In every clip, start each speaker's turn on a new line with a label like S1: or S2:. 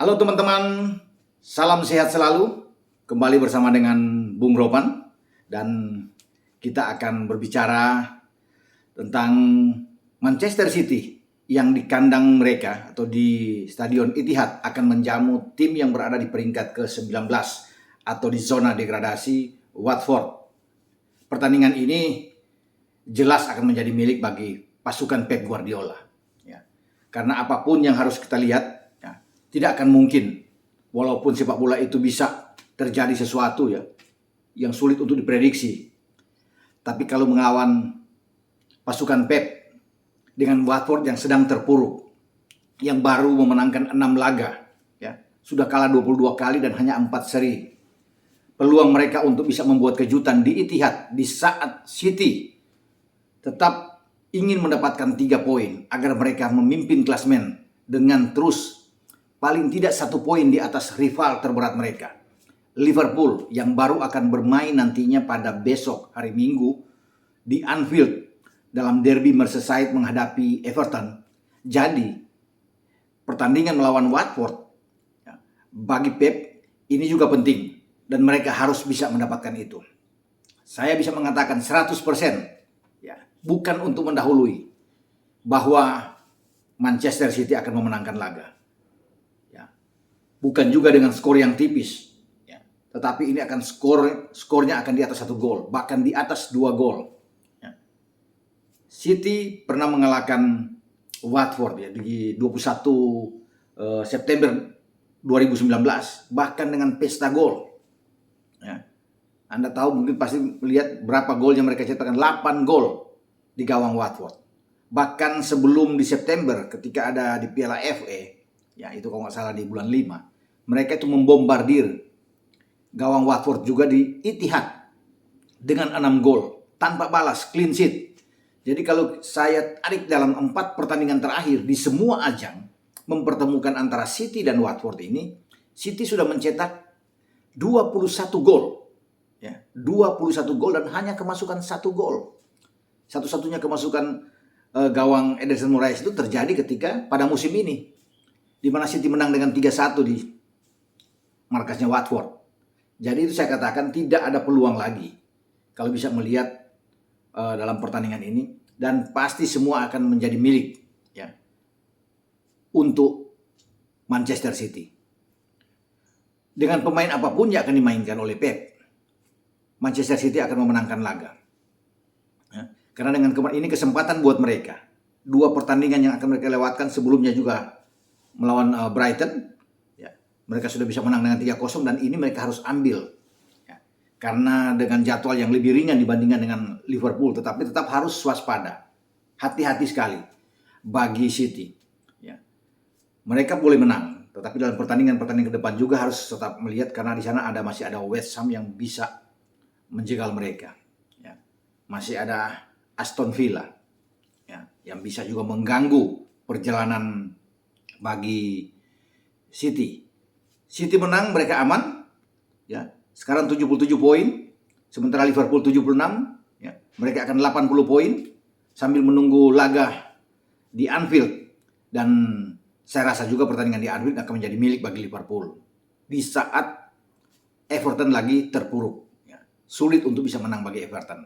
S1: Halo teman-teman, salam sehat selalu. Kembali bersama dengan Bung Ropan dan kita akan berbicara tentang Manchester City yang di kandang mereka atau di Stadion Etihad akan menjamu tim yang berada di peringkat ke-19 atau di zona degradasi, Watford. Pertandingan ini jelas akan menjadi milik bagi pasukan Pep Guardiola. Karena apapun yang harus kita lihat, tidak akan mungkin, walaupun sepak bola itu bisa terjadi sesuatu yang sulit untuk diprediksi. Tapi kalau melawan pasukan Pep dengan Watford yang sedang terpuruk, yang baru memenangkan 6 laga, sudah kalah 22 kali dan hanya 4 seri. Peluang mereka untuk bisa membuat kejutan di Etihad di saat City tetap ingin mendapatkan 3 poin agar mereka memimpin klasemen dengan terus paling tidak 1 poin di atas rival terberat mereka, Liverpool, yang baru akan bermain nantinya pada besok hari Minggu di Anfield dalam derby Merseyside menghadapi Everton. Jadi pertandingan melawan Watford bagi Pep ini juga penting dan mereka harus bisa mendapatkan itu. Saya bisa mengatakan 100% bukan untuk mendahului bahwa Manchester City akan memenangkan laga. Bukan juga dengan skor yang tipis, tetapi ini akan skornya akan di atas 1 gol, bahkan di atas 2 gol. City pernah mengalahkan Watford di 21 September 2019, bahkan dengan pesta gol. Anda tahu mungkin pasti melihat berapa gol yang mereka cetakkan, 8 gol di gawang Watford. Bahkan sebelum di September ketika ada di Piala FA, itu kalau nggak salah di bulan 5, mereka itu membombardir gawang Watford juga di Etihad dengan 6 gol tanpa balas, clean sheet. Jadi kalau saya tarik dalam 4 pertandingan terakhir di semua ajang mempertemukan antara City dan Watford ini, City sudah mencetak 21 gol. 21 gol dan hanya kemasukan 1 gol. Satu-satunya kemasukan gawang Ederson Moraes itu terjadi ketika pada musim ini, di mana City menang dengan 3-1 di markasnya Watford. Jadi itu saya katakan tidak ada peluang lagi kalau bisa melihat dalam pertandingan ini, dan pasti semua akan menjadi milik untuk Manchester City. Dengan pemain apapun yang akan dimainkan oleh Pep, Manchester City akan memenangkan laga. Karena dengan ini kesempatan buat mereka. 2 pertandingan yang akan mereka lewatkan sebelumnya juga melawan Brighton, mereka sudah bisa menang dengan 3-0 dan ini mereka harus ambil. Karena dengan jadwal yang lebih ringan dibandingkan dengan Liverpool, tetapi tetap harus waspada. Hati-hati sekali bagi City. Mereka boleh menang, tetapi dalam pertandingan-pertandingan ke depan juga harus tetap melihat, karena di sana masih ada West Ham yang bisa menjegal mereka. Masih ada Aston Villa yang bisa juga mengganggu perjalanan bagi City. City menang, mereka aman. Sekarang 77 poin, sementara Liverpool 76. Mereka akan 80 poin sambil menunggu laga di Anfield. Dan saya rasa juga pertandingan di Anfield akan menjadi milik bagi Liverpool di saat Everton lagi terpuruk. Sulit untuk bisa menang bagi Everton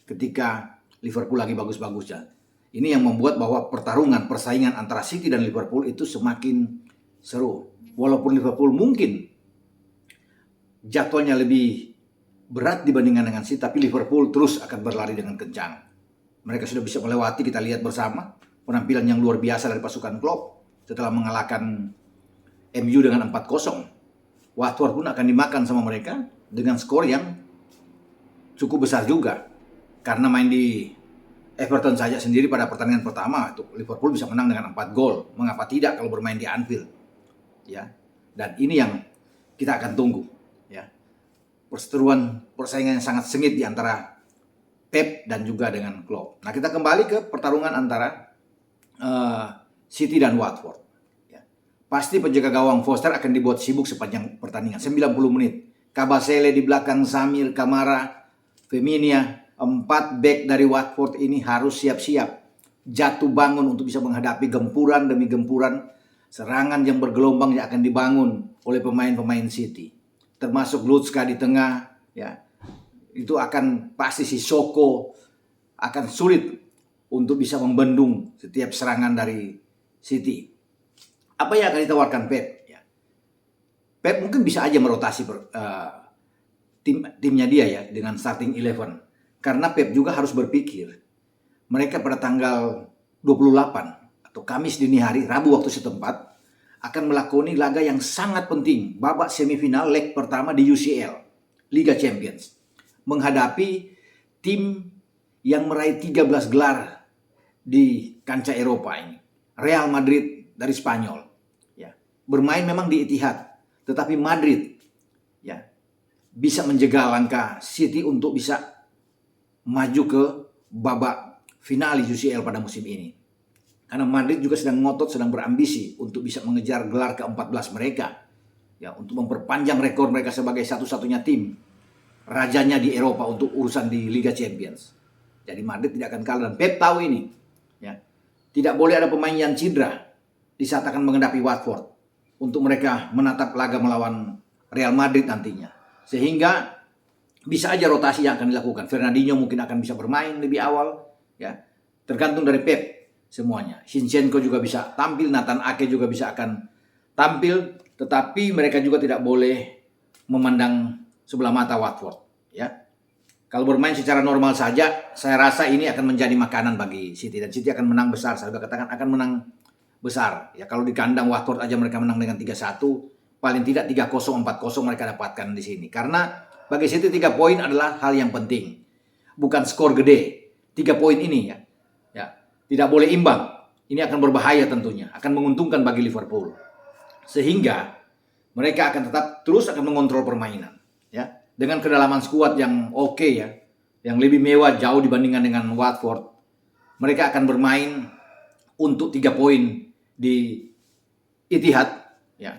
S1: ketika Liverpool lagi bagus-bagusnya. Ini yang membuat bahwa persaingan antara City dan Liverpool itu semakin seru. Walaupun Liverpool mungkin jadwalnya lebih berat dibandingkan dengan City, tapi Liverpool terus akan berlari dengan kencang. Mereka sudah bisa melewati, kita lihat bersama, penampilan yang luar biasa dari pasukan Klopp setelah mengalahkan MU dengan 4-0. Watford pun akan dimakan sama mereka dengan skor yang cukup besar juga. Karena main di Everton saja sendiri pada pertandingan pertama, Liverpool bisa menang dengan 4 gol. Mengapa tidak kalau bermain di Anfield? Dan ini yang kita akan tunggu. Perseteruan persaingan yang sangat sengit di antara Pep dan juga dengan Klopp. Nah, kita kembali ke pertarungan antara City dan Watford. Pasti penjaga gawang Foster akan dibuat sibuk sepanjang pertandingan. 90 menit. Kabasele di belakang Samir, Kamara, Feminia. 4 back dari Watford ini harus siap-siap jatuh bangun untuk bisa menghadapi gempuran demi gempuran serangan yang bergelombang yang akan dibangun oleh pemain-pemain City, termasuk Lutska di tengah, ya. Itu akan pasti si Soko akan sulit untuk bisa membendung setiap serangan dari City. Apa yang akan ditawarkan Pep? Ya. Pep mungkin bisa aja merotasi timnya dia ya dengan starting 11. Karena Pep juga harus berpikir mereka pada tanggal 28 atau Kamis dini hari, Rabu waktu setempat, akan melakoni laga yang sangat penting, babak semifinal leg pertama di UCL, Liga Champions, menghadapi tim yang meraih 13 gelar di kancah Eropa ini, Real Madrid dari Spanyol. Ya, bermain memang di Etihad, tetapi Madrid ya bisa menjegal langkah City untuk bisa maju ke babak final di UCL pada musim ini. Karena Madrid juga sedang ngotot, sedang berambisi untuk bisa mengejar gelar ke-14 mereka. Ya, untuk memperpanjang rekor mereka sebagai satu-satunya tim rajanya di Eropa untuk urusan di Liga Champions. Jadi Madrid tidak akan kalah dan Pep tahu ini. Ya. Tidak boleh ada pemain yang cedera di saat akan menghadapi Watford untuk mereka menatap laga melawan Real Madrid nantinya. Sehingga bisa aja rotasi yang akan dilakukan. Fernandinho mungkin akan bisa bermain lebih awal, ya. Tergantung dari Pep semuanya. Zinchenko juga bisa tampil, Nathan Ake juga bisa akan tampil, tetapi mereka juga tidak boleh memandang sebelah mata Watford, ya. Kalau bermain secara normal saja, saya rasa ini akan menjadi makanan bagi City dan City akan menang besar. Saya sudah katakan akan menang besar. Ya, kalau di kandang Watford aja mereka menang dengan 3-1, paling tidak 3-0, 4-0 mereka dapatkan di sini. Karena bagi City 3 poin adalah hal yang penting. Bukan skor gede. 3 poin ini ya. Ya, tidak boleh imbang. Ini akan berbahaya tentunya, akan menguntungkan bagi Liverpool. Sehingga mereka akan tetap terus akan mengontrol permainan, ya. Dengan kedalaman skuad yang oke ya, yang lebih mewah jauh dibandingkan dengan Watford. Mereka akan bermain untuk 3 poin di Etihad, ya.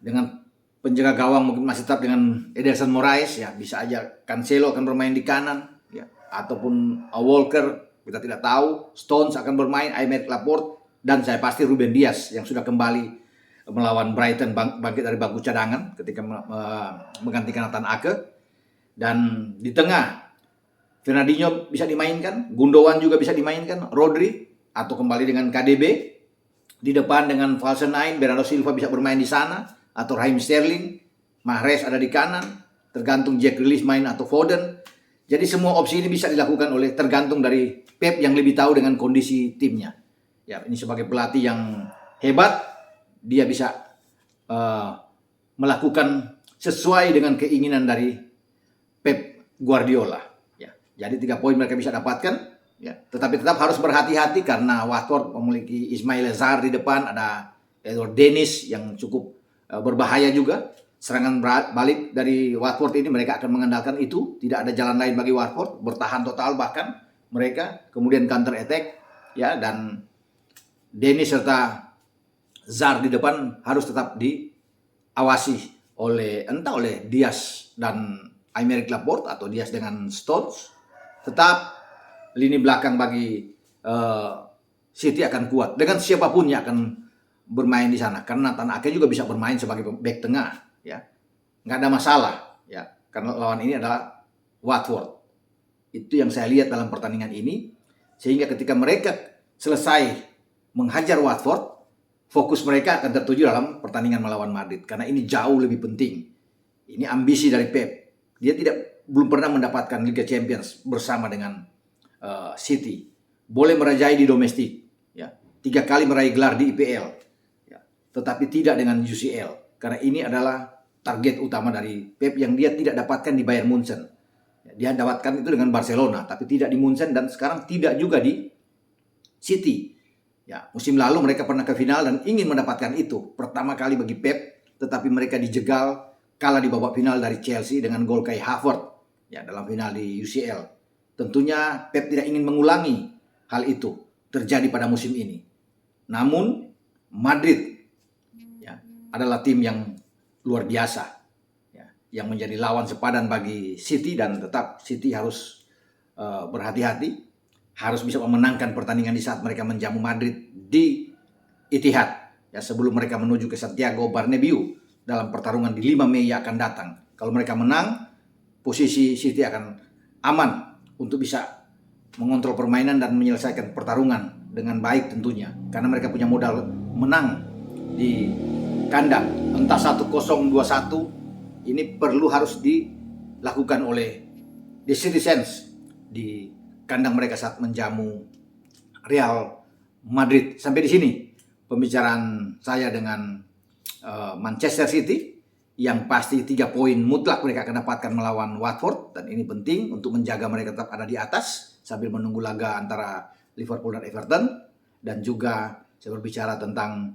S1: Dengan penjaga gawang mungkin masih tetap dengan Ederson Moraes, ya. Bisa aja Cancelo akan bermain di kanan, ya. Ataupun Walker, kita tidak tahu. Stones akan bermain, Aymeric Laporte, dan saya pasti Ruben Dias yang sudah kembali melawan Brighton bangkit dari bangku cadangan ketika menggantikan Nathan Ake. Dan di tengah Fernandinho bisa dimainkan, Gundogan juga bisa dimainkan, Rodri atau kembali dengan KDB. Di depan dengan Valsheim, Bernardo Silva bisa bermain di sana, atau Raheem Sterling, Mahrez ada di kanan, tergantung Jack Grealish main atau Foden. Jadi semua opsi ini bisa dilakukan oleh tergantung dari Pep yang lebih tahu dengan kondisi timnya. Ya, ini sebagai pelatih yang hebat, dia bisa melakukan sesuai dengan keinginan dari Pep Guardiola. Ya, jadi 3 poin mereka bisa dapatkan. Ya, tetapi tetap harus berhati-hati karena Watford memiliki Ismail Azar di depan, ada Edward Dennis yang cukup berbahaya juga. Serangan balik dari Watford ini mereka akan mengandalkan itu. Tidak ada jalan lain bagi Watford, bertahan total bahkan mereka, kemudian counter attack, ya. Dan Dennis serta Zar di depan harus tetap diawasi oleh Dias dan Aymeric Laporte atau Dias dengan Stones. Tetap lini belakang bagi City akan kuat dengan siapapun yang akan bermain di sana. Karena Nathan Ake juga bisa bermain sebagai back tengah, ya. Nggak ada masalah, ya. Karena lawan ini adalah Watford. Itu yang saya lihat dalam pertandingan ini. Sehingga ketika mereka selesai menghajar Watford, fokus mereka akan tertuju dalam pertandingan melawan Madrid. Karena ini jauh lebih penting. Ini ambisi dari Pep. Dia belum pernah mendapatkan Liga Champions bersama dengan City. Boleh merajai di domestik, ya. 3 kali meraih gelar di IPL, ya. Tetapi tidak dengan UCL. Karena ini adalah target utama dari Pep yang dia tidak dapatkan di Bayern Munchen. Ya, dia dapatkan itu dengan Barcelona, tapi tidak di Munchen dan sekarang tidak juga di City. Ya, musim lalu mereka pernah ke final dan ingin mendapatkan itu. Pertama kali bagi Pep, tetapi mereka dijegal kalah di babak final dari Chelsea dengan gol Kai Havertz, ya, dalam final di UCL. Tentunya Pep tidak ingin mengulangi hal itu terjadi pada musim ini. Namun Madrid, ya, adalah tim yang luar biasa, ya, yang menjadi lawan sepadan bagi City dan tetap City harus berhati-hati. Harus bisa memenangkan pertandingan di saat mereka menjamu Madrid di Etihad. ya sebelum mereka menuju ke Santiago Bernabeu dalam pertarungan di 5 Mei yang akan datang. Kalau mereka menang, posisi City akan aman untuk bisa mengontrol permainan dan menyelesaikan pertarungan dengan baik tentunya, karena mereka punya modal menang di kandang. Entah 1-0, 2-1, ini harus dilakukan oleh The Citizens di kandang mereka saat menjamu Real Madrid. Sampai di sini pembicaraan saya dengan Manchester City. Yang pasti 3 poin mutlak mereka akan dapatkan melawan Watford, dan ini penting untuk menjaga mereka tetap ada di atas sambil menunggu laga antara Liverpool dan Everton. Dan juga saya berbicara tentang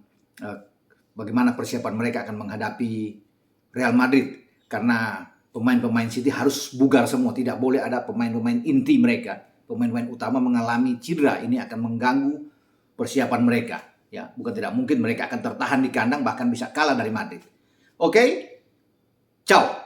S1: bagaimana persiapan mereka akan menghadapi Real Madrid, karena pemain-pemain City harus bugar semua, tidak boleh ada pemain-pemain inti mereka, pemain-pemain utama mengalami cedera. Ini akan mengganggu persiapan mereka. Ya, bukan tidak mungkin mereka akan tertahan di kandang, bahkan bisa kalah dari Madrid. Oke, ciao.